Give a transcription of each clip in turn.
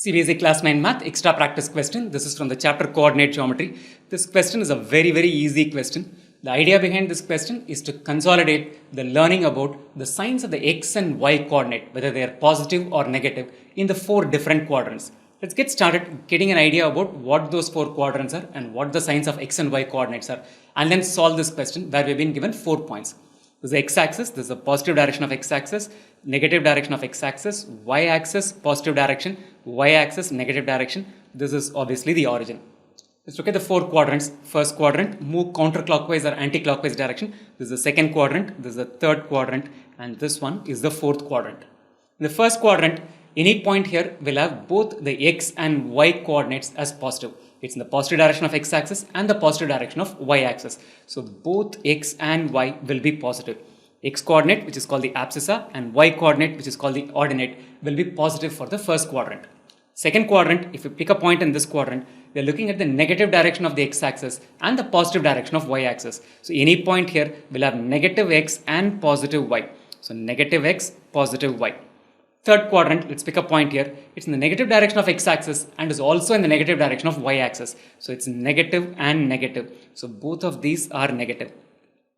CBSE Class 9 Math Extra Practice question. This is from the chapter Coordinate Geometry. This question is a very easy question. The idea behind this question is to consolidate the learning about the signs of the x and y coordinate, whether they are positive or negative, in the 4 different quadrants. Let's get started getting an idea about what those 4 quadrants are and what the signs of x and y coordinates are, and then solve this question where we've been given 4 points. This is the x-axis, this is the positive direction of x-axis, negative direction of x-axis, y-axis, positive direction, y-axis, negative direction. This is obviously the origin. Let's look at the 4 quadrants. First quadrant, move counterclockwise or anti-clockwise direction. This is the second quadrant, this is the third quadrant, and this one is the fourth quadrant. In the first quadrant, any point here will have both the x and y coordinates as positive. It's in the positive direction of x-axis and the positive direction of y-axis. So both x and y will be positive. X coordinate, which is called the abscissa, and y coordinate, which is called the ordinate, will be positive for the first quadrant. Second quadrant, if you pick a point in this quadrant, we are looking at the negative direction of the x-axis and the positive direction of y-axis. So any point here will have negative x and positive y. So negative x, positive y. Third quadrant, let's pick a point here. It's in the negative direction of x-axis and is also in the negative direction of y-axis. So it's negative and negative. So both of these are negative.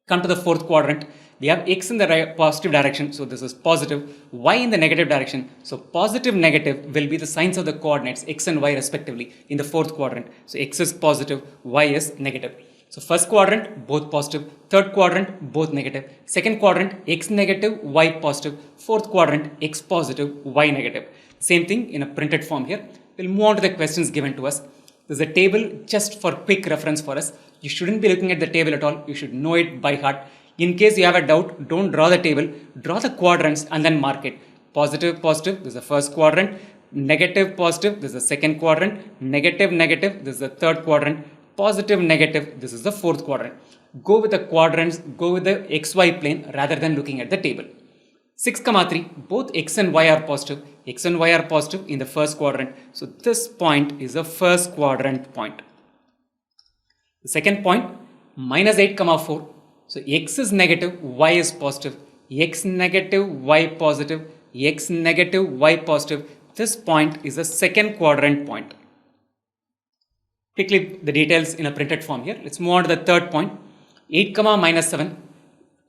Come to the fourth quadrant. We have x in the positive direction, so this is positive. Y in the negative direction, so positive, negative will be the signs of the coordinates x and y respectively in the fourth quadrant. So x is positive, y is negative. So first quadrant, both positive. Third quadrant, both negative. Second quadrant, x negative, y positive. Fourth quadrant, x positive, y negative. Same thing in a printed form here. We'll move on to the questions given to us. There's a table just for quick reference for us. You shouldn't be looking at the table at all. You should know it by heart. In case you have a doubt, don't draw the table. Draw the quadrants and then mark it. Positive, positive, this is the first quadrant. Negative, positive, this is the second quadrant. Negative, negative, this is the third quadrant. Positive, negative, this is the fourth quadrant. Go with the quadrants, go with the xy plane rather than looking at the table. 6,3, both x and y are positive. X and y are positive in the first quadrant. So this point is the first quadrant point. The second point, minus 8,4. So x is negative, y is positive. X negative, y positive. X negative, y positive. This point is the second quadrant point. Quickly the details in a printed form here. Let's move on to the third point. 8, minus 7.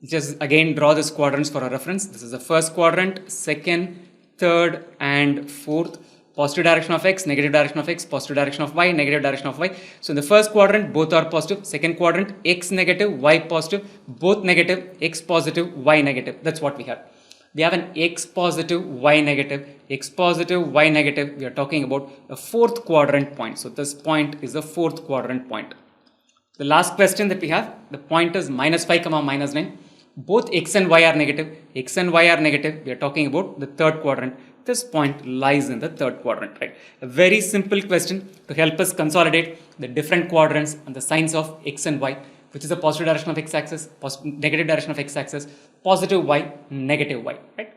Just again draw these quadrants for a reference. This is the first quadrant, second, third, and fourth. Positive direction of x, negative direction of x, positive direction of y, negative direction of y. So in the first quadrant, both are positive. Second quadrant, x negative, y positive, both negative, x positive, y negative. That's what we have. We have an x positive, y negative, x positive, y negative. We are talking about a fourth quadrant point. So this point is a fourth quadrant point. The last question that we have, the point is minus 5, minus 9. Both x and y are negative. X and y are negative. We are talking about the third quadrant. This point lies in the third quadrant, right? A very simple question to help us consolidate the different quadrants and the signs of x and y, which is the positive direction of x-axis, negative direction of x-axis, positive y, negative y, right?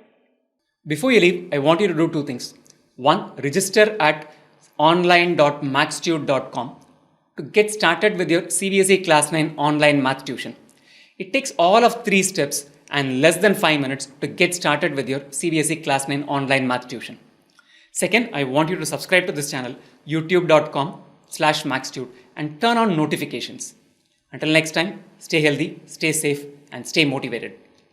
Before you leave, I want you to do 2 things. 1, register at online.maxtute.com to get started with your CBSE Class 9 online math tuition. It takes all of 3 steps and less than 5 minutes to get started with your CBSE Class 9 online math tuition. Second, I want you to subscribe to this channel, youtube.com/maxtute, and turn on notifications. Until next time, stay healthy, stay safe, and stay motivated.